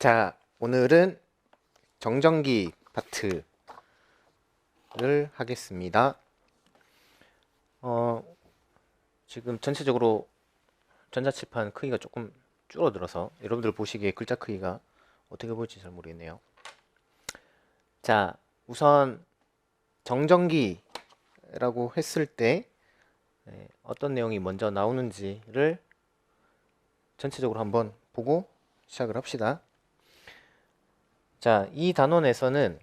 자, 오늘은 정전기 파트를 하겠습니다. 지금 전체적으로 전자칠판 크기가 조금 줄어들어서 여러분들 보시기에 글자 크기가 어떻게 보일지 잘 모르겠네요. 자, 우선 정전기라고 했을 때 어떤 내용이 먼저 나오는지를 전체적으로 한번 보고 시작을 합시다. 자, 이 단원에서는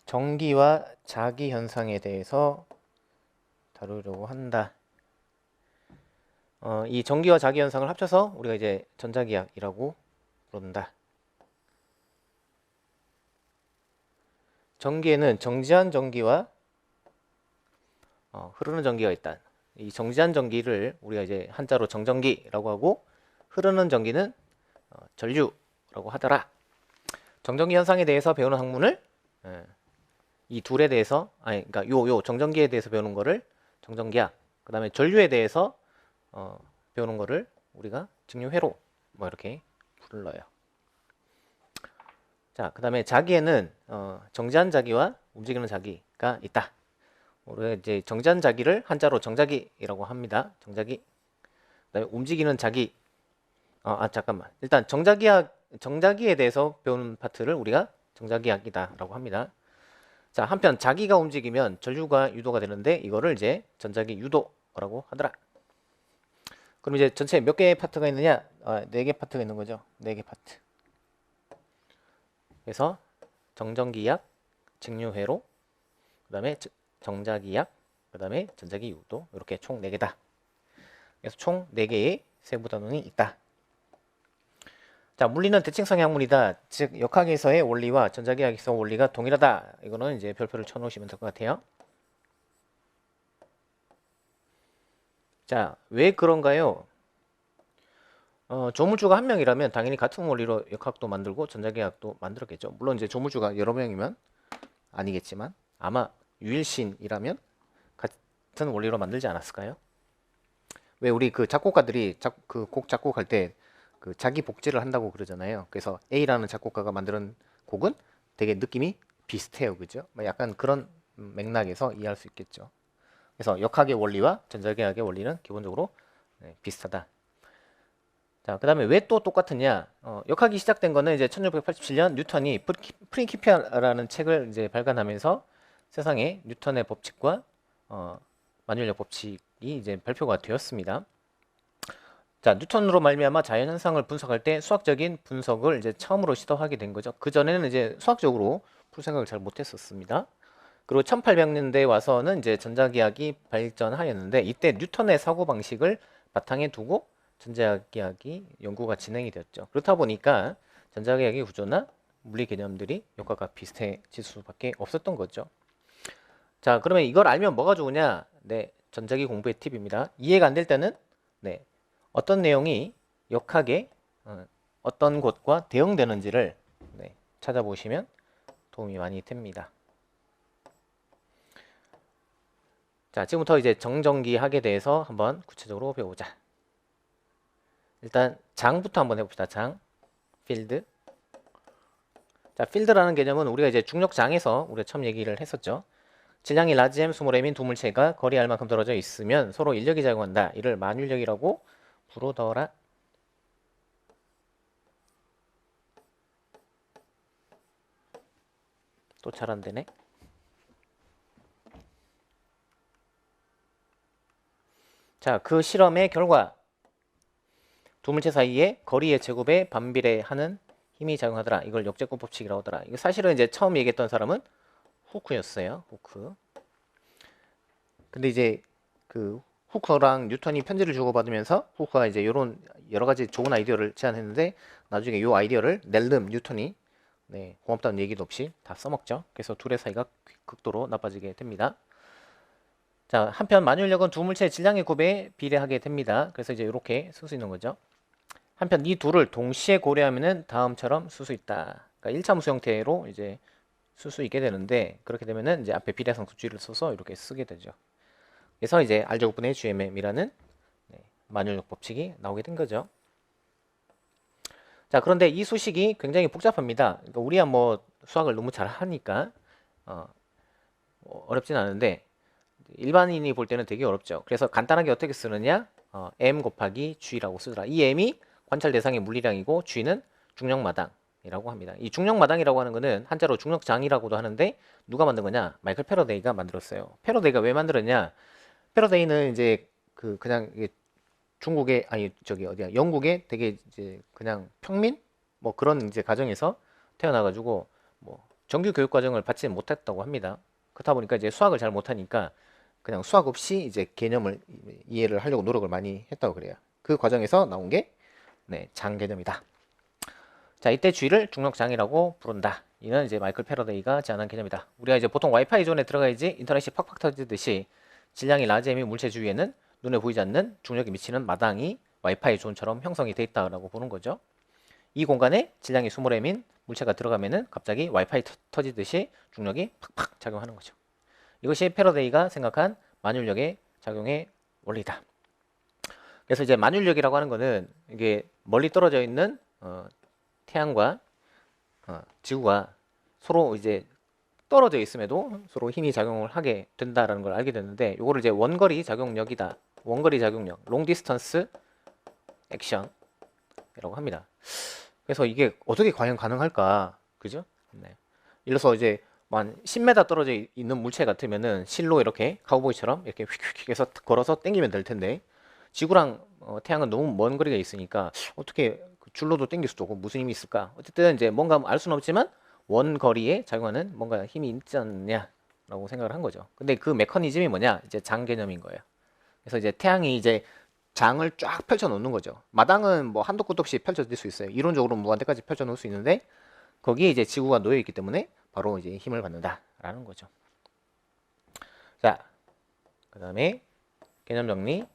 전기와 자기 현상에 대해서 다루려고 한다. 이 전기와 자기 현상을 합쳐서 우리가 이제 전자기학이라고 부른다. 전기에는 정지한 전기와 흐르는 전기가 있다. 이 정지한 전기를 우리가 이제 한자로 정전기라고 하고, 흐르는 전기는 전류라고 하더라. 정전기 현상에 대해서 배우는 학문을 이 둘에 대해서, 그러니까 요 정전기에 대해서 배우는 거를 정전기학, 그 다음에 전류에 대해서 배우는 거를 우리가 직류회로 뭐 이렇게 불러요. 자, 그 다음에 자기에는 정지한 자기와 움직이는 자기가 있다. 우리가 이제 정지한 자기를 한자로 정자기라고 합니다. 정자기. 그다음에 움직이는 자기. 잠깐만. 일단 정자기에 대해서 배우는 파트를 우리가 정자기학이다라고 합니다. 자, 한편 자기가 움직이면 전류가 유도가 되는데 이거를 이제 전자기 유도라고 하더라. 그럼 이제 전체 몇 개의 파트가 있느냐? 4개 파트가 있는 거죠. 4개 파트. 그래서 정전기약, 직류회로, 그다음에 정자기약, 그 다음에 전자기 유도, 이렇게 총 4개다. 그래서 총 4개의 세부 단원이 있다. 자, 물리는 대칭성의 학문이다. 즉 역학에서의 원리와 전자기학에서 원리가 동일하다. 이거는 이제 별표를 쳐놓으시면 될 것 같아요. 자, 왜 그런가요? 조물주가 한 명이라면 당연히 같은 원리로 역학도 만들고 전자기학도 만들었겠죠. 물론 이제 조물주가 여러 명이면 아니겠지만 아마 유일신이라면 같은 원리로 만들지 않았을까요? 왜 우리 그 작곡가들이 그 곡 작곡할 때 그 자기 복제를 한다고 그러잖아요. 그래서 A라는 작곡가가 만드는 곡은 되게 느낌이 비슷해요, 그죠? 약간 그런 맥락에서 이해할 수 있겠죠. 그래서 역학의 원리와 전자기학의 원리는 기본적으로 비슷하다. 자, 그 다음에 왜 또 똑같으냐? 역학이 시작된 거는 이제 1687년 뉴턴이 프린키피아라는 책을 이제 발간하면서 세상에 뉴턴의 법칙과 만유인력 법칙이 이제 발표가 되었습니다. 자, 뉴턴으로 말미암아 자연현상을 분석할 때 수학적인 분석을 이제 처음으로 시도하게 된 거죠. 그 전에는 이제 수학적으로 풀 생각을 잘 못했었습니다. 그리고 1800년대에 와서는 이제 전자기학이 발전하였는데 이때 뉴턴의 사고 방식을 바탕에 두고 전자기학이 연구가 진행이 되었죠. 그렇다 보니까 전자기학의 구조나 물리 개념들이 역학과 비슷해질 수밖에 없었던 거죠. 자, 그러면 이걸 알면 뭐가 좋으냐? 네, 전자기 공부의 팁입니다. 이해가 안 될 때는 어떤 내용이 역학의 어떤 곳과 대응되는지를 찾아보시면 도움이 많이 됩니다. 자, 지금부터 이제 정전기학에 대해서 한번 구체적으로 배워보자. 일단 장부터 한번 해봅시다. 장, 필드. 자, 필드라는 개념은 우리가 이제 중력장에서 우리가 처음 얘기를 했었죠. 질량이 라지 m, 스몰 m인 두 물체가 거리 r만큼 떨어져 있으면 서로 인력이 작용한다. 이를 만유인력이라고 부르더라. 또 잘 안 되네. 자, 그 실험의 결과 두 물체 사이에 거리의 제곱에 반비례하는 힘이 작용하더라. 이걸 역제곱 법칙이라고 하더라. 이거 사실은 이제 처음 얘기했던 사람은 후크였어요. 후크. 근데 이제 그 후크랑 뉴턴이 편지를 주고받으면서 후크가 이제 이런 여러 가지 좋은 아이디어를 제안했는데 나중에 이 아이디어를 낼름 뉴턴이 고맙다는 얘기도 없이 다 써먹죠. 그래서 둘의 사이가 극도로 나빠지게 됩니다. 자, 한편 만유인력은 두 물체의 질량의 곱에 비례하게 됩니다. 그래서 이제 이렇게 쓸 수 있는 거죠. 한편 이 둘을 동시에 고려하면은 다음처럼 쓸 수 있다. 그러니까 1차함수 형태로 이제 쓸 수 있게 되는데 그렇게 되면은 이제 앞에 비례상수주의를 써서 이렇게 쓰게 되죠. 그래서 이제 R 제곱분의 GMM이라는 만율력 법칙이 나오게 된 거죠. 자, 그런데 이 수식이 굉장히 복잡합니다. 그러니까 우리야 뭐 수학을 너무 잘 하니까 어렵진 않은데 일반인이 볼 때는 되게 어렵죠. 그래서 간단하게 어떻게 쓰느냐? m 곱하기 g라고 쓰더라. 이 m이 관찰 대상의 물리량이고 g는 중력마당이라고 합니다. 이 중력마당이라고 하는 거는 한자로 중력장이라고도 하는데 누가 만든 거냐? 마이클 패러데이가 만들었어요. 패러데이가 왜 만들었냐? 패러데이는 이제 그냥 중국의 아니 저기 어디야 영국의 되게 이제 그냥 평민 뭐 그런 이제 가정에서 태어나가지고 뭐 정규 교육 과정을 받지 못했다고 합니다. 그렇다 보니까 이제 수학을 잘 못하니까 그냥 수학 없이 이제 개념을 이해를 하려고 노력을 많이 했다고 그래요. 그 과정에서 나온 게 장 개념이다. 자, 이때 G를 중력장이라고 부른다. 이는 이제 마이클 패러데이가 제안한 개념이다. 우리가 이제 보통 와이파이 존에 들어가야지 인터넷이 팍팍 터지듯이 질량이 라지 M이 물체 주위에는 눈에 보이지 않는 중력이 미치는 마당이 와이파이 존처럼 형성이 돼 있다라고 보는 거죠. 이 공간에 질량이 20M인 물체가 들어가면은 갑자기 와이파이 터지듯이 중력이 팍팍 작용하는 거죠. 이것이 패러데이가 생각한 만율력의 작용의 원리다. 그래서 이제 만율력이라고 하는 거는 이게 멀리 떨어져 있는 태양과 지구가 서로 이제 떨어져 있음에도 서로 힘이 작용을 하게 된다라는 걸 알게 됐는데 이거를 이제 원거리 작용력이다. 원거리 작용력, long distance action이라고 합니다. 그래서 이게 어떻게 과연 가능할까? 그죠? 네. 예를 들어서 이제 한 10m 떨어져 있는 물체 같으면은 실로 이렇게 카우보이처럼 이렇게 휙휙 해서 걸어서 당기면 될 텐데 지구랑 태양은 너무 먼 거리가 있으니까 어떻게 줄로도 당길 수도 없고 무슨 힘이 있을까? 어쨌든 이제 뭔가 알 수는 없지만 원거리에 작용하는 뭔가 힘이 있지 않냐라고 생각을 한 거죠. 근데 그 메커니즘이 뭐냐? 이제 장 개념인 거예요. 그래서 이제 태양이 이제 장을 쫙 펼쳐 놓는 거죠. 마당은 뭐 한도 끝도 없이 펼쳐질 수 있어요. 이론적으로 무한대까지 펼쳐 놓을 수 있는데 거기에 이제 지구가 놓여 있기 때문에 바로 이제 힘을 받는다라는 거죠. 자, 그다음에 개념 정리.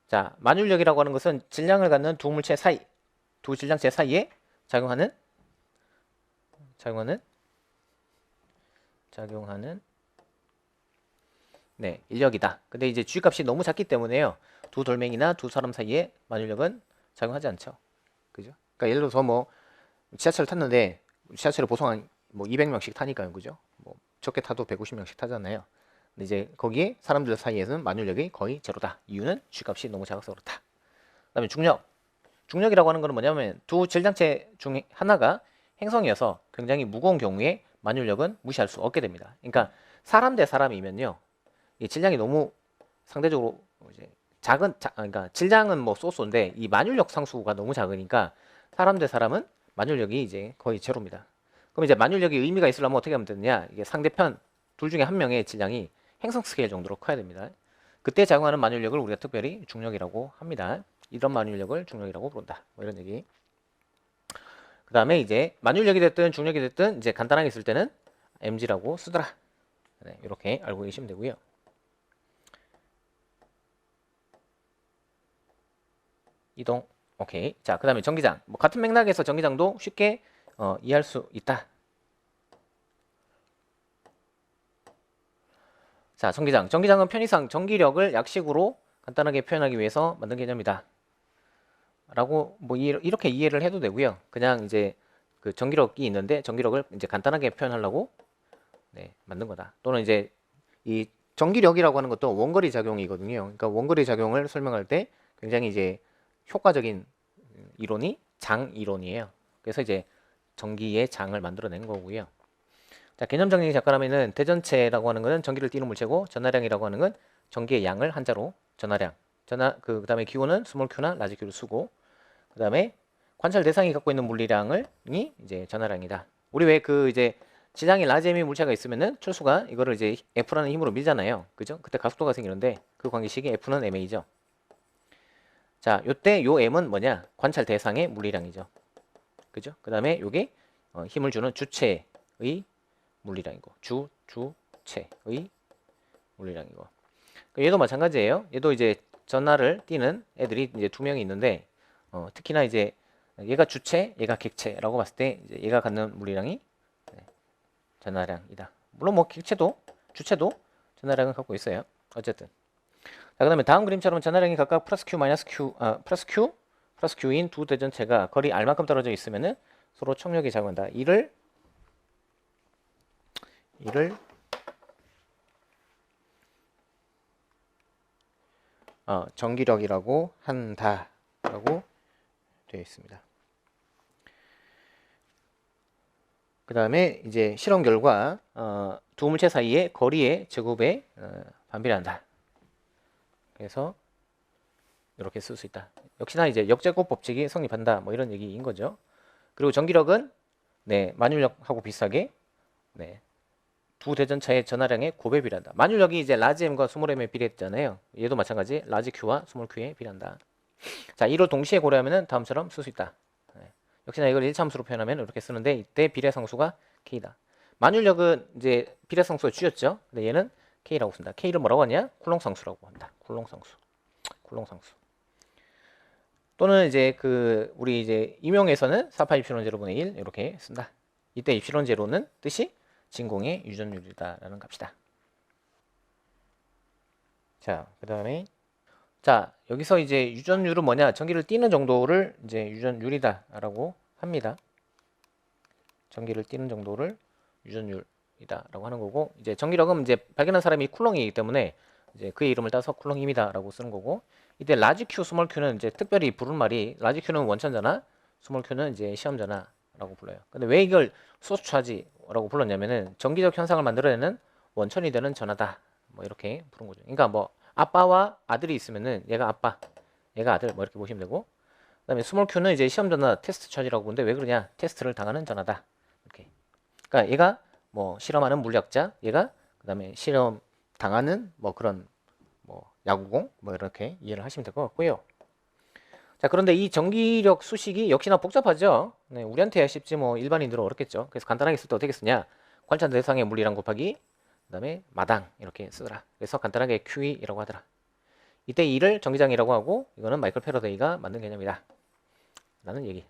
자, 만율력이라고 하는 것은 질량을 갖는 두 물체 사이, 두 질량체 사이에 작용하는 인력이다. 근데 이제 G 값이 너무 작기 때문에요. 두 돌멩이나 두 사람 사이에 만율력은 작용하지 않죠. 그죠? 그러니까 예를 들어서 뭐 지하철을 탔는데 지하철을 보통 한 뭐 200명씩 타니까요. 그죠? 뭐 적게 타도 150명씩 타잖아요. 근데 이제 거기에 사람들 사이에서는 만율력이 거의 제로다. 이유는 G 값이 너무 작아서 그렇다. 그다음에 중력. 중력이라고 하는 거는 뭐냐면 두 질량체 중 하나가 행성이어서 굉장히 무거운 경우에 만율력은 무시할 수 없게 됩니다. 그러니까 사람 대 사람이면요. 이 질량이 너무 상대적으로 이제 그러니까 질량은 뭐 쏘쏘인데 이 만율력 상수가 너무 작으니까 사람 대 사람은 만율력이 이제 거의 제로입니다. 그럼 이제 만율력이 의미가 있으려면 어떻게 하면 되느냐? 이게 상대편 둘 중에 한 명의 질량이 행성 스케일 정도로 커야 됩니다. 그때 작용하는 만율력을 우리가 특별히 중력이라고 합니다. 이런 만율력을 중력이라고 부른다. 뭐 이런 얘기. 그 다음에 이제 만율력이 됐든 중력이 됐든 이제 간단하게 쓸 때는 mg라고 쓰더라. 네, 이렇게 알고 계시면 되고요. 이동. 오케이. 자, 그 다음에 전기장. 뭐 같은 맥락에서 전기장도 쉽게 이해할 수 있다. 자, 전기장. 전기장은 편의상 전기력을 약식으로 간단하게 표현하기 위해서 만든 개념이다. 라고 뭐 이렇게 이해를 해도 되고요. 그냥 이제 그 전기력이 있는데 전기력을 이제 간단하게 표현하려고 만든 거다. 또는 이제 이 전기력이라고 하는 것도 원거리 작용이거든요. 그러니까 원거리 작용을 설명할 때 굉장히 이제 효과적인 이론이 장 이론이에요. 그래서 이제 전기의 장을 만들어낸 거고요. 자, 개념 정리 잠깐 하면은 대전체라고 하는 것은 전기를 띠는 물체고 전하량이라고 하는 건 전기의 양을 한자로 전하량. 그다음에 기호는 스몰 q나 라지 q를 쓰고 그다음에 관찰 대상이 갖고 있는 물리량이 이제 전하량이다. 우리 왜 그 이제 질량이 라지 m의 물체가 있으면은 철수가 이거를 이제 F라는 힘으로 밀잖아요. 그죠? 그때 가속도가 생기는데 그 관계식이 F는 ma죠. 자, 요때 요 m은 뭐냐? 관찰 대상의 물리량이죠. 그죠? 그다음에 요게 힘을 주는 주체의 물리량이고 주체의 물리량이고 얘도 마찬가지예요. 얘도 이제 전하를 띠는 애들이 이제 두 명이 있는데 특히나 이제 얘가 주체, 얘가 객체라고 봤을 때 이제 얘가 갖는 물리량이 전하량이다. 물론 뭐 객체도 주체도 전하량을 갖고 있어요. 어쨌든 자, 그다음에 다음 그림처럼 전하량이 각각 플러스 Q, 마이너스 Q, 플러스 Q인 두 대전체가 거리 R만큼 떨어져 있으면은 서로冲력이 작용한다. 이를 전기력이라고 한다라고 되어 있습니다. 그 다음에 이제 실험 결과 두 물체 사이의 거리의 제곱에 반비례한다. 그래서 이렇게 쓸 수 있다. 역시나 이제 역제곱 법칙이 성립한다. 뭐 이런 얘기인 거죠. 그리고 전기력은 네, 만율력하고 비슷하게 네, 두 대전차의 전하량의 곱에 비례한다. 만율력이 이제 라지 M과 스몰 M에 비례했잖아요. 얘도 마찬가지 라지 Q와 스몰 Q에 비례한다. 자, 이를 동시에 고려하면 다음처럼 쓸 수 있다. 네. 역시나 이걸 1차함수로 표현하면 이렇게 쓰는데 이때 비례상수가 K다. 만율력은 이제 비례상수가 G였죠. 근데 얘는 K라고 쓴다. K를 뭐라고 하냐? 쿨롱상수라고 한다. 쿨롱상수. 또는 이제 우리 이제 임용에서는 4파 입실론 제로분의 1 이렇게 쓴다. 이때 입실론 제로는 뜻이 진공의 유전율이다라는 값이다. 자, 그다음에 자, 여기서 이제 유전율은 뭐냐? 전기를 띠는 정도를 이제 유전율이다라고 합니다. 전기를 띠는 정도를 유전율이다라고 하는 거고, 이제 전기력은 이제 발견한 사람이 쿨롱이기 때문에 이제 그의 이름을 따서 쿨롱임이다라고 쓰는 거고, 이때 라지 Q, 스몰 Q는 이제 특별히 부른 말이 라지 Q는 원천자나 스몰 Q는 이제 시험자나라고 불러요. 근데 왜 이걸 소스 차지라고 불렀냐면은 전기적 현상을 만들어내는 원천이 되는 전하다. 뭐 이렇게 부른 거죠. 그러니까 뭐 아빠와 아들이 있으면은 얘가 아빠, 얘가 아들 뭐 이렇게 보시면 되고, 그다음에 스몰 Q는 이제 시험 전하 테스트 차지라고 보는데 왜 그러냐? 테스트를 당하는 전하다. 이렇게. 그러니까 얘가 뭐 실험하는 물리학자, 얘가 그다음에 실험 당하는 뭐 그런 뭐 야구공 뭐 이렇게 이해를 하시면 될 것 같고요. 자, 그런데 이 전기력 수식이 역시나 복잡하죠. 네, 우리한테야 쉽지 뭐 일반인들은 어렵겠죠. 그래서 간단하게 쓸 때 어떻게 쓰냐? 관찰 대상의 물리량 곱하기 그다음에 마당 이렇게 쓰더라. 그래서 간단하게 QE라고 하더라. 이때 E를 전기장이라고 하고 이거는 마이클 패러데이가 만든 개념이다 라는 얘기.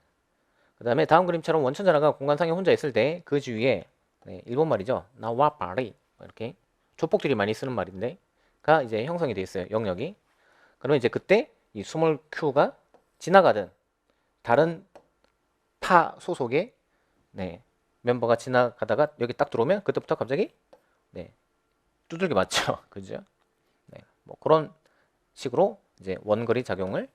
그 다음에 다음 그림처럼 원천전하가 공간상에 혼자 있을 때 그 주위에 네, 일본 말이죠. 나와 파리 이렇게 조폭들이 많이 쓰는 말인데 가 이제 형성이 돼 있어요. 영역이. 그러면 이제 그때 이 스몰 Q가 지나가든 다른 타 소속의 네, 멤버가 지나가다가 여기 딱 들어오면 그때부터 갑자기 네, 두들겨 맞죠. 그죠? 네, 뭐 그런 식으로 이제 원거리 작용을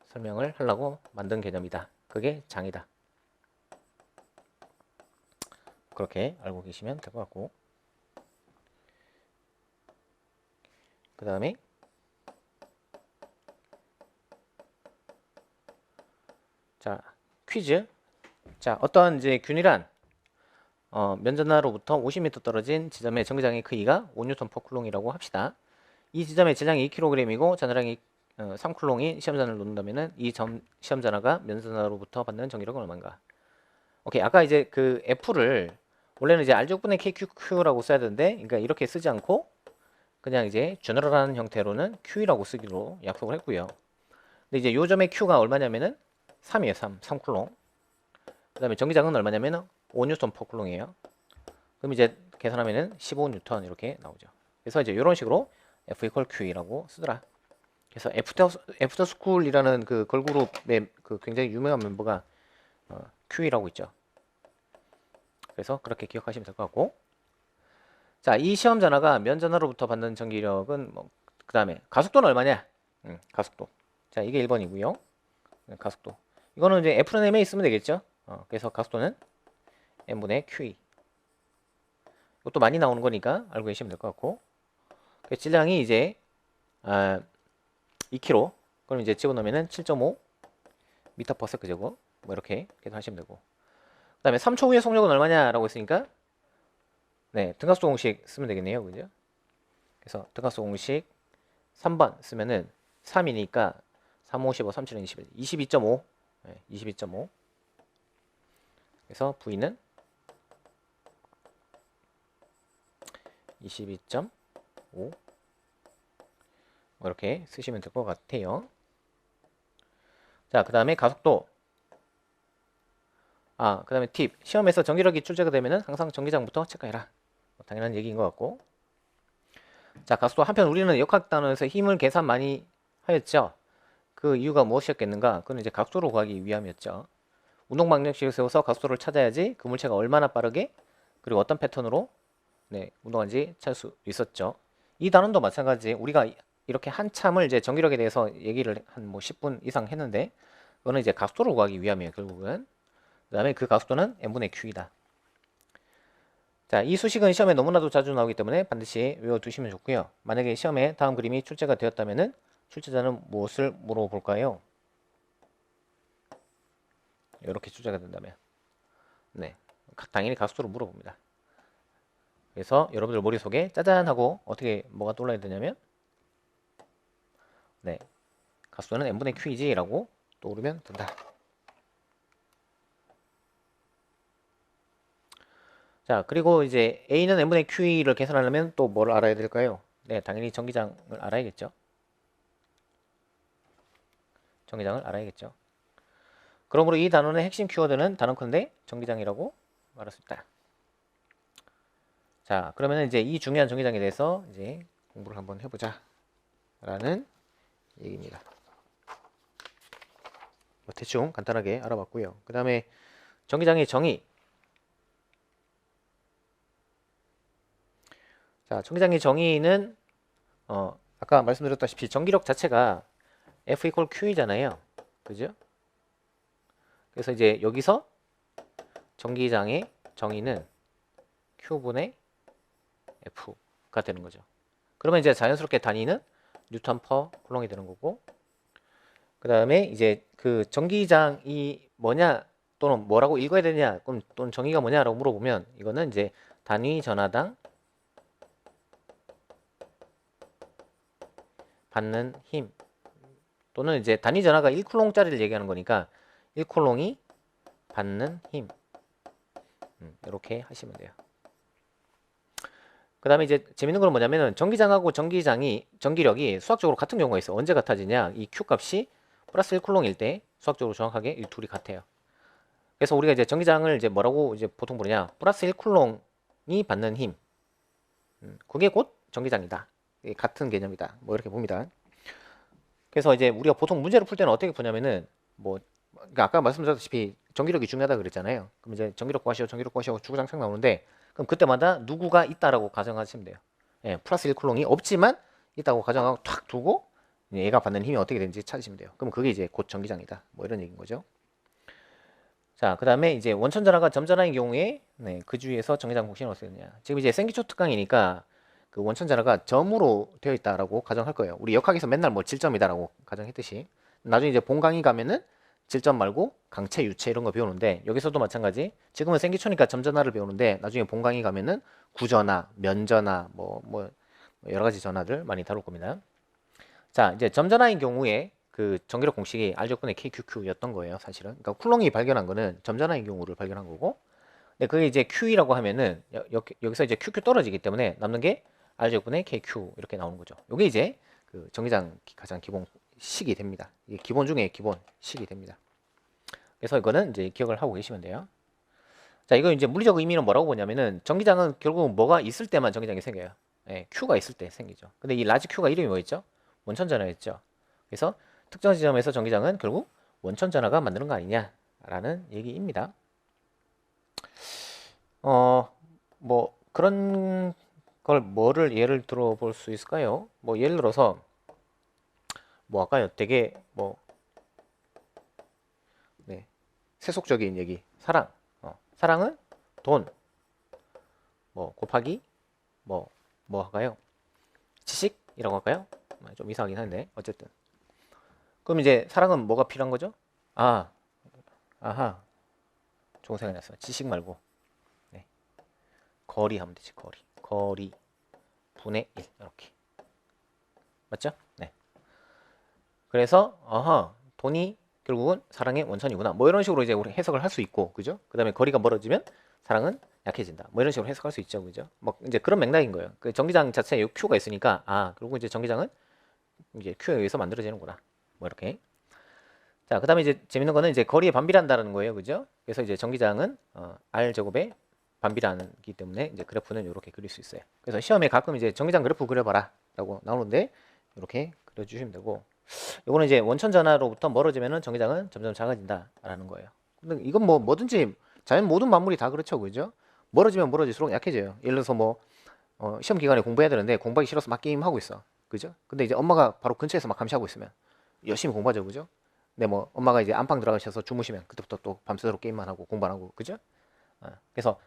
설명을 하려고 만든 개념이다. 그게 장이다. 그렇게 알고 계시면 될 것 같고, 그 다음에 자, 퀴즈. 자, 어떤 이제 균일한 면전하로부터 50m 떨어진 지점의 전기장의 크기가 5N/쿨롱이라고 합시다. 이 지점의 질량이 2kg이고 전하량이 3쿨롱인 시험전을 놓는다면은 이 시험전하가 면전하로부터 받는 전기력은 얼마인가? 오케이, 아까 이제 그 F를 원래는 이제 R6분의 KQQ라고 써야 되는데, 그러니까 이렇게 쓰지 않고 그냥 이제 제너럴한 형태로는 Q라고 쓰기로 약속을 했고요. 근데 이제 요점의 Q가 얼마냐면은 3이에요. 3쿨롱. 그 다음에 전기장은 얼마냐면은 5N/쿨롱이에요. 그럼 이제 계산하면은 15N 이렇게 나오죠. 그래서 이제 이런 식으로 F equal Q라고 쓰더라. 그래서 애프터 스쿨이라는 그 걸그룹의 그 굉장히 유명한 멤버가 Q라고 있죠. 그래서 그렇게 기억하시면 될 것 같고, 자, 이 시험 전화가 면 전화로부터 받는 전기력은 뭐, 그 다음에 가속도는 얼마냐? 가속도. 자, 이게 1번이고요. 가속도. 이거는 이제 F는 M에 있으면 되겠죠. 그래서 가속도는 M분의 QE. 이것도 많이 나오는 거니까 알고 계시면 될 것 같고, 그 질량이 이제 2kg. 그럼 이제 집어넣으면은 7.5 m/s 제곱. 뭐 이렇게 계산하시면 되고. 그 다음에 3초 후의 속력은 얼마냐라고 했으니까 네, 등각수 공식 쓰면 되겠네요. 그죠? 그래서 등각수 공식 3번 쓰면은 3이니까 3, 5, 15, 3, 7, 21, 22.5. 네, 22.5. 그래서 V는 22.5. 뭐 이렇게 쓰시면 될 것 같아요. 자, 그 다음에 가속도. 그 다음에 팁. 시험에서 전기력이 출제가 되면은 항상 전기장부터 체크해라. 당연한 얘기인 것 같고. 자, 각수도 한편 우리는 역학단원에서 힘을 계산 많이 하였죠. 그 이유가 무엇이었겠는가? 그건 이제 각도로 구하기 위함이었죠. 운동방정식을 세워서 각도를 찾아야지 그 물체가 얼마나 빠르게 그리고 어떤 패턴으로 운동하는지 찾을 수 있었죠. 이 단원도 마찬가지. 우리가 이렇게 한참을 이제 전기력에 대해서 얘기를 한 뭐 10분 이상 했는데 그거는 이제 각도를 구하기 위함이에요. 결국은. 그 다음에 그 각도는 n분의 q이다. 자, 이 수식은 시험에 너무나도 자주 나오기 때문에 반드시 외워두시면 좋고요. 만약에 시험에 다음 그림이 출제가 되었다면은 출제자는 무엇을 물어볼까요? 이렇게 출제가 된다면 당연히 각수를 물어봅니다. 그래서 여러분들 머릿속에 짜잔 하고 어떻게 뭐가 떠올라야 되냐면 각수는 n분의 q이지 라고 떠오르면 된다. 자, 그리고 이제 a는 n분의 q를 계산하려면 또 뭘 알아야 될까요? 당연히 전기장을 알아야겠죠. 전기장을 알아야겠죠. 그러므로 이 단원의 핵심 키워드는 단언컨대 전기장이라고 말할 수 있다. 자, 그러면 이제 이 중요한 전기장에 대해서 이제 공부를 한번 해보자 라는 얘기입니다. 대충 간단하게 알아봤고요. 그 다음에 전기장의 정의. 자, 전기장의 정의는 아까 말씀드렸다시피 전기력 자체가 F 이퀄 Q이잖아요. 그죠? 그래서 이제 여기서 전기장의 정의는 Q분의 F가 되는 거죠. 그러면 이제 자연스럽게 단위는 뉴턴 퍼 쿨롱이 되는 거고, 그 다음에 이제 그 전기장이 뭐냐 또는 뭐라고 읽어야 되냐 또는 정의가 뭐냐라고 물어보면 이거는 이제 단위 전하당 받는 힘 또는 이제 단위 전하가 1쿨롱짜리를 얘기하는 거니까 1쿨롱이 받는 힘 이렇게 하시면 돼요. 그 다음에 이제 재밌는 건 뭐냐면은 전기장하고 전기력이 수학적으로 같은 경우가 있어. 언제 같아지냐? 이 Q 값이 플러스 1쿨롱일 때 수학적으로 정확하게 이 둘이 같아요. 그래서 우리가 이제 전기장을 이제 뭐라고 이제 보통 부르냐? 플러스 1쿨롱이 받는 힘. 그게 곧 전기장이다. 같은 개념이다. 뭐 이렇게 봅니다. 그래서 이제 우리가 보통 문제를 풀 때는 어떻게 푸냐면은 그러니까 아까 말씀드렸다시피 전기력이 중요하다 그랬잖아요. 그럼 이제 전기력 구하시오 주구장창 나오는데 그럼 그때마다 누구가 있다라고 가정하시면 돼요. 플러스 1쿨롱이 없지만 있다고 가정하고 탁 두고 얘가 받는 힘이 어떻게 되는지 찾으시면 돼요. 그럼 그게 이제 곧 전기장이다. 뭐 이런 얘기인 거죠. 자, 그 다음에 이제 원천전하가 점전하인 경우에 그 주위에서 전기장 곡신을 어떻게 되느냐. 지금 이제 생기초 특강이니까 그 원천전하가 점으로 되어 있다라고 가정할 거예요. 우리 역학에서 맨날 뭐 질점이다라고 가정했듯이 나중에 이제 본강의 가면은 질점 말고 강체, 유체 이런 거 배우는데 여기서도 마찬가지. 지금은 생기초니까 점전하를 배우는데 나중에 본강의 가면은 구전하, 면전하 뭐 여러 가지 전하들 많이 다룰 겁니다. 자, 이제 점전하인 경우에 그 전기력 공식이 R제곱분의 KQQ였던 거예요, 사실은. 그러니까 쿨롱이 발견한 거는 점전하인 경우를 발견한 거고. 근데 그게 이제 Q이라고 하면은 여기서 이제 QQ 떨어지기 때문에 남는 게 R제곱분의 KQ 이렇게 나오는 거죠. 이게 이제 그 전기장 가장 기본 식이 됩니다. 이게 기본 중에 기본 식이 됩니다. 그래서 이거는 이제 기억을 하고 계시면 돼요. 자, 이거 이제 물리적 의미는 뭐라고 보냐면은 전기장은 결국 뭐가 있을 때만 전기장이 생겨요. Q가 있을 때 생기죠. 근데 이 라지 Q가 이름이 뭐였죠? 원천전하였죠. 그래서 특정 지점에서 전기장은 결국 원천전하가 만드는 거 아니냐라는 얘기입니다. 뭐 그런 걸 뭐를 예를 들어 볼 수 있을까요? 뭐 예를 들어서 뭐 아까요 되게 세속적인 얘기 사랑 사랑은 돈 곱하기 뭐 할까요? 지식이라고 할까요? 좀 이상하긴 한데 어쨌든 그럼 이제 사랑은 뭐가 필요한 거죠? 아하 좋은 생각이 났어요. 지식 말고 거리 하면 되지. 거리 분의 1 이렇게 맞죠? 네. 그래서 돈이 결국은 사랑의 원천이구나. 뭐 이런 식으로 이제 우리 해석을 할 수 있고, 그죠? 그 다음에 거리가 멀어지면 사랑은 약해진다. 뭐 이런 식으로 해석할 수 있죠, 그죠? 뭐 이제 그런 맥락인 거예요. 그 전기장 자체에 Q가 있으니까 그리고 이제 전기장은 이제 Q에 의해서 만들어지는구나. 뭐 이렇게. 자, 그 다음에 이제 재밌는 거는 이제 거리에 반비례한다는 거예요, 그죠? 그래서 이제 전기장은 R 제곱에 반비례하기 때문에 이제 그래프는 이렇게 그릴 수 있어요. 그래서 시험에 가끔 이제 정기장 그래프 그려봐라라고 나오는데 이렇게 그려주시면 되고, 이거는 이제 원천 전하로부터 멀어지면은 정기장은 점점 작아진다라는 거예요. 근데 이건 뭐 뭐든지 자연 모든 만물이 다 그렇죠, 그죠? 멀어지면 멀어질수록 약해져요. 예를 들어서 뭐 시험 기간에 공부해야 되는데 공부하기 싫어서 막 게임 하고 있어, 그죠? 근데 이제 엄마가 바로 근처에서 막 감시하고 있으면 열심히 공부하죠, 그죠? 근데 뭐 엄마가 이제 안방 들어가셔서 주무시면 그때부터 또 밤새도록 게임만 하고 공부 안 하고, 그죠? 그래서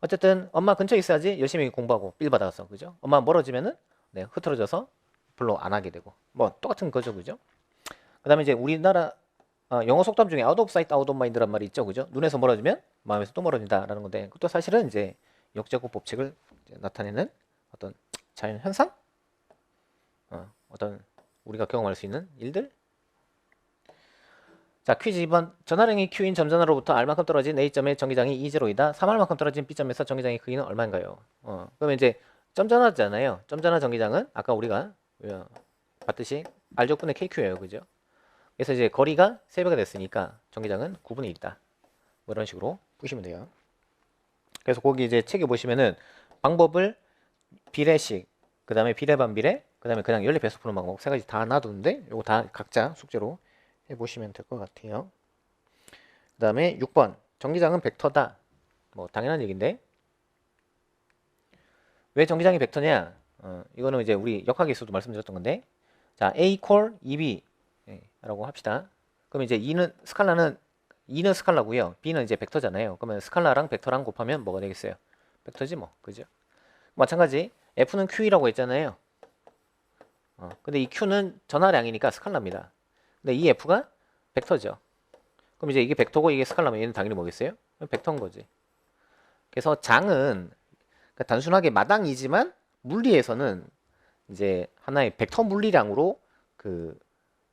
어쨌든 엄마 근처에 있어야지 열심히 공부하고 빌 받아서, 그죠? 엄마 멀어지면은 네, 흐트러져서 별로 안 하게 되고, 뭐 똑같은 거죠, 그죠? 그다음에 이제 우리나라 영어 속담 중에 out of sight, out of mind란 말이 있죠, 그죠? 눈에서 멀어지면 마음에서 또 멀어진다라는 건데, 그것도 사실은 이제 역제곱 법칙을 이제 나타내는 어떤 자연 현상, 어떤 우리가 경험할 수 있는 일들. 자, 퀴즈 2번. 전하량이 Q인 점전하로부터 R만큼 떨어진 A점의 전기장이 E0이다. 3R만큼 떨어진 B점에서 전기장의 크기는 얼마인가요? 그러면 이제 점전하잖아요. 점전하 전기장은 아까 우리가 봤듯이 R제곱분의 KQ예요, 그죠? 그래서 이제 거리가 3배가 됐으니까 전기장은 9분의 1이다. 뭐 이런 식으로 푸시면 돼요. 그래서 거기 이제 책에 보시면은 방법을 비례식, 그 다음에 비례 반비례, 그 다음에 그냥 연립 배수 푸는 방법 세 가지 다 놔두는데 요거 다 각자 숙제로 해보시면 될 것 같아요. 그 다음에 6번 전기장은 벡터다. 뭐 당연한 얘기인데 왜 전기장이 벡터냐? 이거는 이제 우리 역학에서도 말씀드렸던 건데, 자, A 콜 EB 라고 합시다. 그럼 이제 E는 스칼라고요. B는 이제 벡터잖아요. 그러면 스칼라랑 벡터랑 곱하면 뭐가 되겠어요? 벡터지 뭐, 그죠? 마찬가지 F는 Q라고 했잖아요. 근데 이 Q는 전하량이니까 스칼라입니다. 근데 이 F가 벡터죠. 그럼 이제 이게 벡터고 이게 스칼라면 얘는 당연히 뭐겠어요? 벡터인 거지. 그래서 장은 그러니까 단순하게 마당이지만 물리에서는 이제 하나의 벡터 물리량으로 그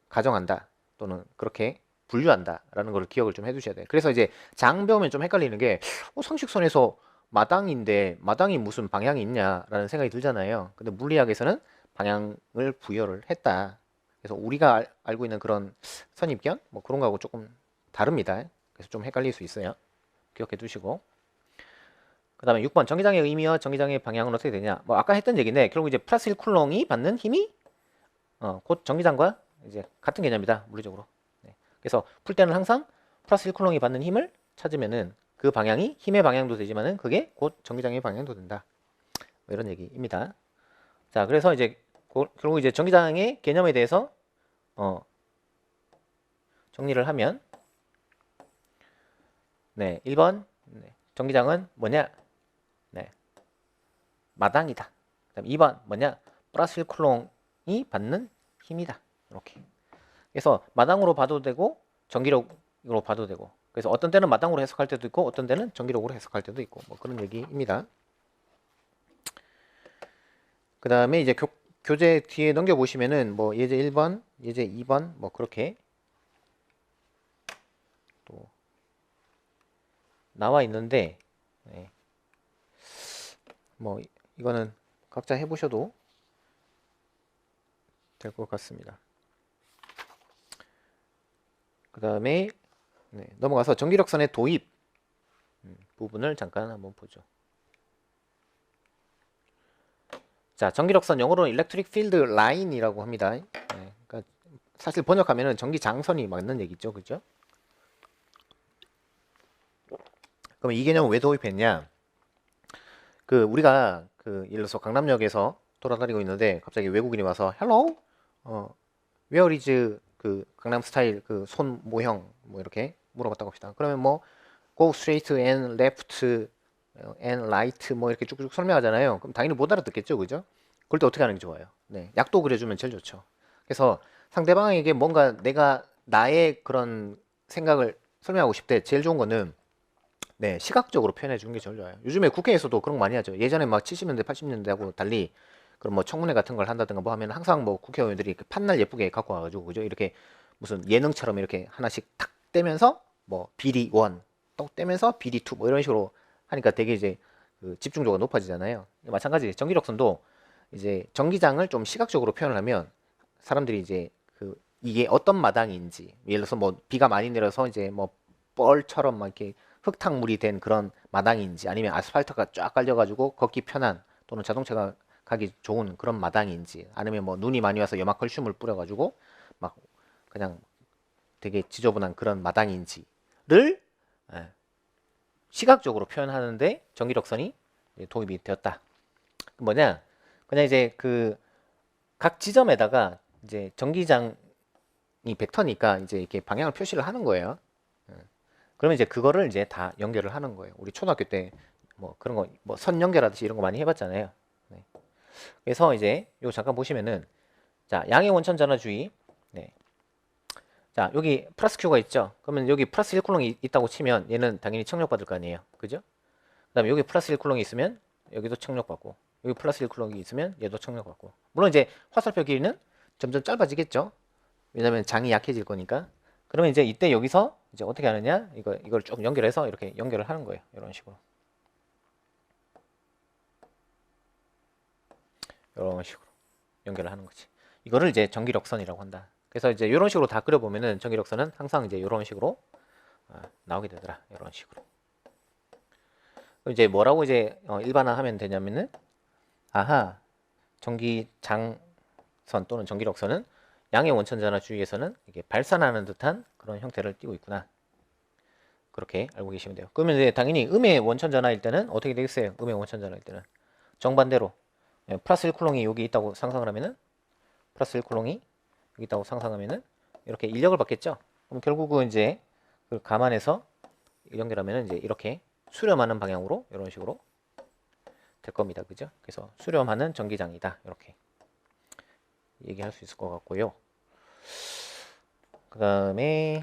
가정한다, 또는 그렇게 분류한다라는 걸 기억을 좀 해두셔야 돼요. 그래서 이제 장 배우면 좀 헷갈리는 게 상식선에서 마당인데 마당이 무슨 방향이 있냐라는 생각이 들잖아요. 근데 물리학에서는 방향을 부여를 했다. 그래서 우리가 알고 있는 그런 선입견 뭐 그런 거하고 조금 다릅니다. 그래서 좀 헷갈릴 수 있어요. 기억해 두시고. 그 다음에 6번 전기장의 의미와 전기장의 방향은 어떻게 되냐. 뭐 아까 했던 얘기인데 결국 이제 플러스 1쿨롱이 받는 힘이 곧 전기장과 이제 같은 개념이다, 물리적으로. 네. 그래서 풀 때는 항상 플러스 1쿨롱이 받는 힘을 찾으면은 그 방향이 힘의 방향도 되지만은 그게 곧 전기장의 방향도 된다. 뭐 이런 얘기입니다. 자, 그래서 이제 결국 이제 전기장의 개념에 대해서 정리를 하면, 네, 1번 전기장은 뭐냐? 네, 마당이다. 그다음 2번 뭐냐? 플러스 1쿨롱이 받는 힘이다. 이렇게. 그래서 마당으로 봐도 되고 전기력으로 봐도 되고, 그래서 어떤 때는 마당으로 해석할 때도 있고 어떤 때는 전기력으로 해석할 때도 있고, 뭐 그런 얘기입니다. 그 다음에 이제 교재 뒤에 넘겨보시면은 뭐 예제 1번, 예제 2번 뭐 그렇게 또 나와 있는데, 네. 뭐 이거는 각자 해보셔도 될 것 같습니다. 그 다음에 넘어가서 전기력선의 도입 부분을 잠깐 한번 보죠. 자, 전기력선 영어로는 Electric Field Line이라고 합니다. 그러니까 사실 번역하면은 전기장선이 맞는 얘기죠, 그죠? 그럼 이 개념을 왜 도입했냐? 그 우리가 예를 들어서 강남역에서 돌아다니고 있는데 갑자기 외국인이 와서 Hello, where is 그 강남 스타일 그 손 모형 뭐 이렇게 물어봤다고 합시다. 그러면 뭐 go straight and left and right 뭐 이렇게 쭉쭉 설명하잖아요. 그럼 당연히 못 알아듣겠죠, 그죠? 그럴 때 어떻게 하는 게 좋아요? 네, 약도 그려주면 제일 좋죠. 그래서 상대방에게 뭔가 내가 나의 그런 생각을 설명하고 싶을 때 제일 좋은 거는 네, 시각적으로 표현해 주는 게 제일 좋아요. 요즘에 국회에서도 그런 거 많이 하죠. 예전에 막 70년대, 80년대하고 달리 그런 뭐 청문회 같은 걸 한다든가 뭐 하면 항상 뭐 국회의원들이 판날 예쁘게 갖고 와가지고, 그죠? 이렇게 무슨 예능처럼 이렇게 하나씩 탁 떼면서 뭐 비리 1, 또 떼면서 비리 2 뭐 이런 식으로 하니까 되게 이제 그 집중도가 높아지잖아요. 마찬가지 전기력선도 이제 전기장을 좀 시각적으로 표현을 하면 사람들이 이제 이게 어떤 마당인지, 예를 들어서 뭐 비가 많이 내려서 이제 뭐 뻘처럼 막 이렇게 흙탕물이 된 그런 마당인지 아니면 아스팔트가 쫙 깔려가지고 걷기 편한 또는 자동차가 가기 좋은 그런 마당인지 아니면 뭐 눈이 많이 와서 염화칼슘을 뿌려가지고 막 그냥 되게 지저분한 그런 마당인지를 시각적으로 표현하는데 전기력선이 도입이 되었다. 뭐냐? 그냥 이제 그 각 지점에다가 이제 전기장이 벡터니까 이제 이렇게 방향을 표시를 하는 거예요. 그러면 이제 그거를 이제 다 연결을 하는 거예요. 우리 초등학교 때 뭐 그런 거 뭐 선 연결하듯이 이런 거 많이 해봤잖아요. 네. 그래서 이제 요 잠깐 보시면은 자 양의 원천 전화주의. 네. 자 여기 플러스 Q가 있죠. 그러면 여기 플러스 1쿨롱이 있다고 치면 얘는 당연히 청력받을 거 아니에요. 그죠? 그 다음에 여기 플러스 1쿨롱이 있으면 여기도 청력받고 여기 플러스 1쿨롱이 있으면 얘도 청력받고 물론 이제 화살표 길이는 점점 짧아지겠죠. 왜냐면 장이 약해질 거니까. 그러면 이제 이때 여기서 이제 어떻게 하느냐? 이걸 쭉 연결해서 이렇게 연결을 하는 거예요. 이런 식으로. 이런 식으로 연결을 하는 거지. 이거를 이제 전기력선이라고 한다. 그래서 이제 이런 식으로 다 그려보면은 전기력선은 항상 이제 이런 식으로 나오게 되더라. 이런 식으로. 그럼 이제 뭐라고 이제 일반화하면 되냐면은 아하 전기장선 또는 전기력선은 양의 원천 전화 주위에서는 이게 발산하는 듯한 그런 형태를 띠고 있구나. 그렇게 알고 계시면 돼요. 그러면 이제 당연히 음의 원천 전화일 때는 어떻게 되겠어요? 음의 원천 전화일 때는 정반대로 플러스 1쿨롱이 여기 있다고 상상을 하면은 플러스 1쿨롱이 여기 있다고 상상하면은 이렇게 인력을 받겠죠. 그럼 결국은 이제 그걸 감안해서 연결하면은 이제 이렇게 수렴하는 방향으로 이런 식으로 될 겁니다. 그죠? 그래서 수렴하는 전기장이다. 이렇게 얘기할 수 있을 것 같고요. 그 다음에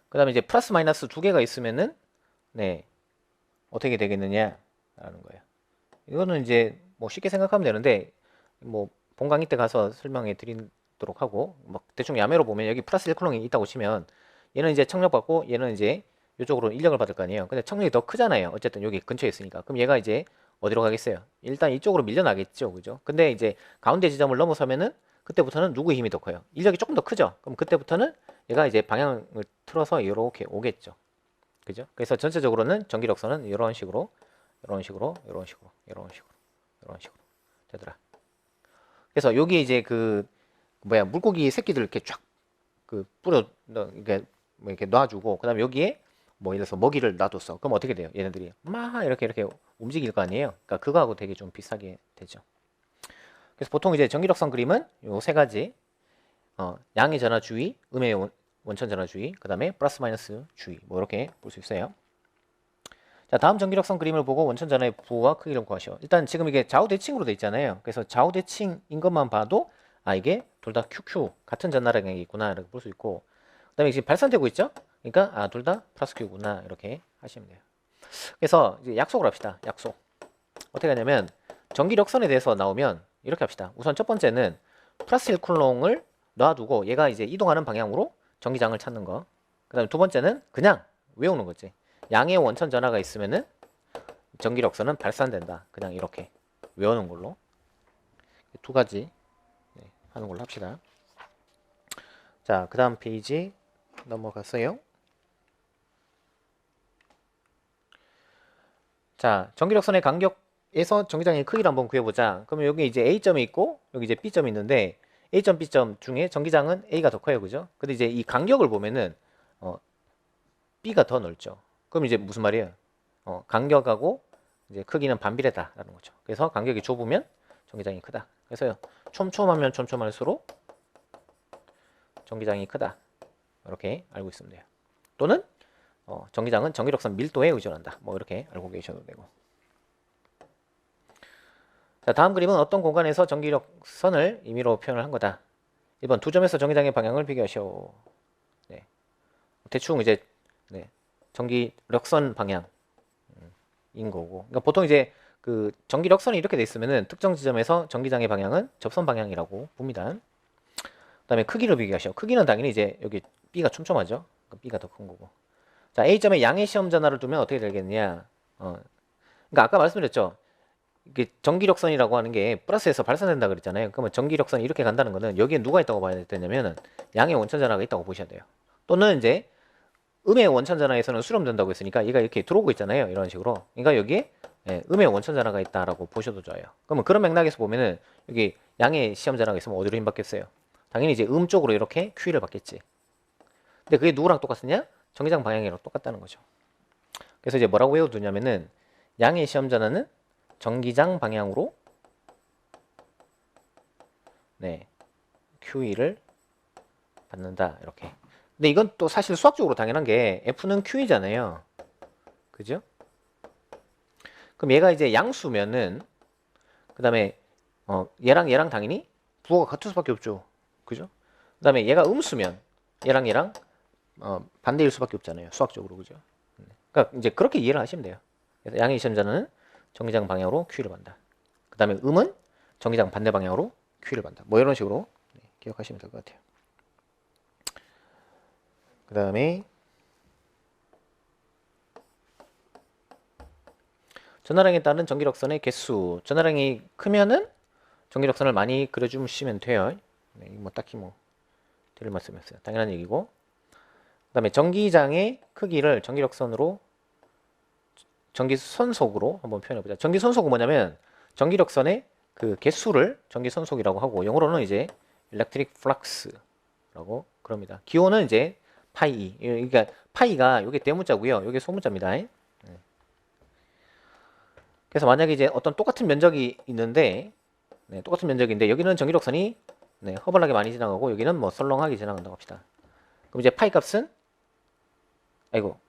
그 다음에 이제 플러스 마이너스 두 개가 있으면은 네 어떻게 되겠느냐 라는 거예요. 이거는 이제 뭐 쉽게 생각하면 되는데 뭐 본강의 때 가서 설명해 드리도록 하고 뭐 대충 야매로 보면 여기 플러스 1쿨롱이 있다고 치면 얘는 이제 청력받고 얘는 이제 이쪽으로 인력을 받을 거 아니에요. 근데 청력이 더 크잖아요. 어쨌든 여기 근처에 있으니까. 그럼 얘가 이제 어디로 가겠어요? 일단 이쪽으로 밀려나겠죠. 그죠? 근데 이제 가운데 지점을 넘어서면은 그때부터는 누구의 힘이 더 커요? 인력이 조금 더 크죠? 그럼 그때부터는 얘가 이제 방향을 틀어서 이렇게 오겠죠. 그죠? 그래서 전체적으로는 전기력선은 이런 식으로 이런 식으로 이런 식으로 이런 식으로 이런 식으로 되더라. 그래서 여기 이제 그 뭐야 물고기 새끼들 이렇게 쫙 그 뿌려 이렇게 뭐 이렇게 놔주고 그다음에 여기에 뭐 예를 들어서 먹이를 놔뒀어. 그럼 어떻게 돼요? 얘네들이 막 이렇게 움직일 거 아니에요. 그러니까 그거하고 되게 좀 비슷하게 되죠. 그래서 보통 이제 전기력선 그림은 요 세 가지 양의 전화 주의, 음의 원천 전화 주의, 그 다음에 플러스 마이너스 주의 뭐 이렇게 볼 수 있어요. 자 다음 전기력선 그림을 보고 원천 전화의 부호와 크기를 구하시오. 일단 지금 이게 좌우 대칭으로 돼 있잖아요. 그래서 좌우 대칭인 것만 봐도 아 이게 둘 다 QQ 같은 전하량이 있구나 이렇게 볼 수 있고 그 다음에 지금 발산되고 있죠. 그러니까 아 둘 다 플러스 Q구나 이렇게 하시면 돼요. 그래서 이제 약속을 합시다. 약속 어떻게 하냐면 전기력선에 대해서 나오면 이렇게 합시다. 우선 첫 번째는 플러스 1쿨롱을 놔두고 얘가 이제 이동하는 방향으로 전기장을 찾는 거. 그 다음에 두 번째는 그냥 외우는 거지. 양의 원천 전하가 있으면은 전기력선은 발산된다. 그냥 이렇게 외우는 걸로 두 가지 하는 걸로 합시다. 자, 그 다음 페이지 넘어갔어요. 자, 전기력선의 간격에서 전기장의 크기를 한번 구해보자. 그러면 여기 이제 A점이 있고 여기 이제 B점이 있는데 A점, B점 중에 전기장은 A가 더 커요, 그죠? 근데 이제 이 간격을 보면은 B가 더 넓죠. 그럼 이제 무슨 말이에요? 간격하고 이제 크기는 반비례다라는 거죠. 그래서 간격이 좁으면 전기장이 크다. 그래서요, 촘촘하면 촘촘할수록 전기장이 크다. 이렇게 알고 있으면 돼요. 또는 전기장은 전기력선 밀도에 의존한다. 뭐 이렇게 알고 계셔도 되고. 자, 다음 그림은 어떤 공간에서 전기력선을 임의로 표현을 한 거다. 1번 두 점에서 전기장의 방향을 비교하시오. 네. 대충 이제 전기력선 방향인 거고. 그러니까 보통 이제 그 전기력선이 이렇게 돼 있으면은 특정 지점에서 전기장의 방향은 접선 방향이라고 봅니다. 그다음에 크기를 비교하시오. 크기는 당연히 이제 여기 B가 촘촘하죠. 그러니까 B가 더 큰 거고. 자, A점에 양의 시험 전하를 두면 어떻게 되겠느냐? 그러니까 아까 말씀드렸죠. 이게 전기력선이라고 하는 게 플러스에서 발산된다 그랬잖아요. 그러면 전기력선이 이렇게 간다는 거는 여기에 누가 있다고 봐야 되냐면은 양의 원천 전하가 있다고 보셔야 돼요. 또는 이제 음의 원천 전하에서는 수렴된다고 했으니까 얘가 이렇게 들어오고 있잖아요. 이런 식으로. 그러니까 여기에 음의 원천 전하가 있다라고 보셔도 좋아요. 그러면 그런 맥락에서 보면은 여기 양의 시험 전하가 있으면 어디로 힘 받겠어요? 당연히 이제 음 쪽으로 이렇게 Q를 받겠지. 근데 그게 누구랑 똑같으냐? 전기장 방향이랑 똑같다는 거죠. 그래서 이제 뭐라고 외워두냐면은 양의 시험 전하는 전기장 방향으로 QE를 받는다 이렇게. 근데 이건 또 사실 수학적으로 당연한 게 F는 Q이잖아요. 그죠? 그럼 얘가 이제 양수면은 그 다음에 얘랑 당연히 부호가 같을 수밖에 없죠. 그죠? 그 다음에 얘가 음수면 얘랑 반대일 수밖에 없잖아요. 수학적으로. 그죠? 그러니까 이제 그렇게 이해를 하시면 돼요. 그래서 양의 시험자는 전기장 방향으로 Q를 받는다. 그 다음에 음은 전기장 반대 방향으로 Q를 받는다. 뭐 이런 식으로 기억하시면 될 것 같아요. 그 다음에 전화량에 따른 전기력선의 개수. 전화량이 크면은 전기력선을 많이 그려주시면 돼요. 뭐 딱히 뭐 드릴 말씀이 없어요. 당연한 얘기고. 그 다음에 전기장의 크기를 전기력선으로 전기선속으로 한번 표현해보자. 전기선속은 뭐냐면 전기력선의 그 개수를 전기선속이라고 하고 영어로는 이제 electric flux라고 그럽니다. 기호는 이제 파이. 그러니까 파이가 이게 대문자고요. 이게 소문자입니다. 그래서 만약에 이제 어떤 똑같은 면적이 있는데 똑같은 면적인데 여기는 전기력선이 허벌나게 많이 지나가고 여기는 뭐 설렁하게 지나간다고 합시다. 그럼 이제 파이 값은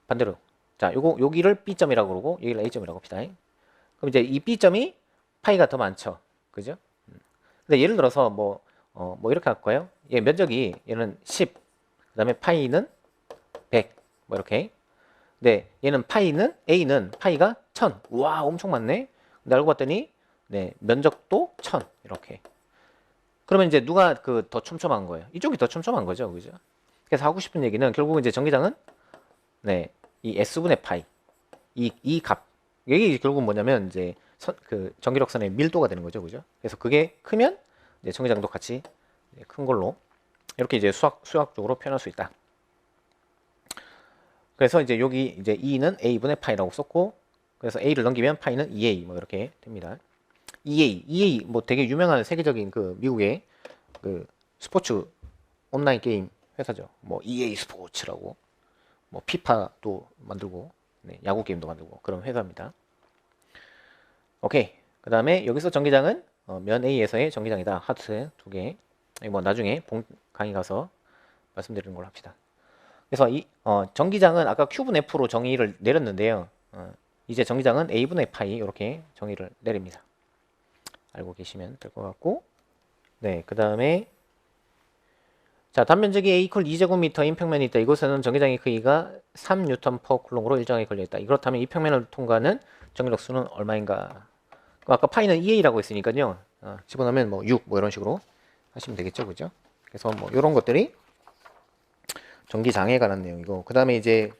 반대로 자 여기를 B점이라고 그러고 여기를 A점이라고 합시다. 그럼 이제 이 B점이 파이가 더 많죠. 그죠? 근데 예를 들어서 뭐 이렇게 할까요? 얘 면적이 얘는 10, 그 다음에 파이는 100, 뭐 이렇게. 네, 얘는 A는 파이가 1000. 우와, 엄청 많네. 근데 알고 봤더니, 면적도 1000. 이렇게. 그러면 이제 누가 더 촘촘한 거예요? 이쪽이 더 촘촘한 거죠. 그죠? 그래서 하고 싶은 얘기는 결국 이제 전기장은, 이 S분의 파이. 이 값. 이게 결국 뭐냐면, 이제, 전기력선의 밀도가 되는 거죠. 그죠? 그래서 그게 크면, 이제 전기장도 같이 큰 걸로. 이렇게 이제 수학적으로 표현할 수 있다. 그래서 이제 여기 이제 E는 A분의 파이라고 썼고, 그래서 A를 넘기면 파이는 2A 뭐 이렇게 됩니다. EA 뭐 되게 유명한 세계적인 그 미국의 그 스포츠 온라인 게임 회사죠. 뭐 EA 스포츠라고 뭐 피파도 만들고 야구 게임도 만들고 그런 회사입니다. 오케이. 그 다음에 여기서 전기장은 면 A에서의 전기장이다. 하트 2개. 뭐 나중에 강의 가서 말씀드리는 걸로 합시다. 그래서 이 전기장은 아까 Q분의 F로 정의를 내렸는데요. 이제 전기장은 A분의 파이 이렇게 정의를 내립니다. 알고 계시면 될 것 같고, 그 다음에 자 단면적이 A 이퀄 2제곱미터인 평면이 있다. 이곳에는 전기장의 크기가 3N per 쿨롱으로 일정하게 걸려있다. 그렇다면 이 평면을 통과하는 전기력수는 얼마인가? 아까 파이는 EA라고 했으니까요. 집어넣으면 뭐 6 뭐 이런 식으로 하시면 되겠죠, 그죠? 그래서 뭐 이런 것들이 전기장에 관한 내용이고, 그 다음에 이제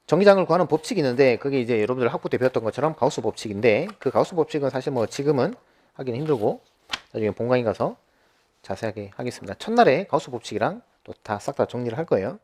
전기장을 구하는 법칙이 있는데 그게 이제 여러분들 학부 때 배웠던 것처럼 가우스 법칙인데 그 가우스 법칙은 사실 뭐 지금은 하기는 힘들고 나중에 본강의 가서 자세하게 하겠습니다. 첫날에 가우스 법칙이랑 또 다 싹 다 정리를 할 거예요.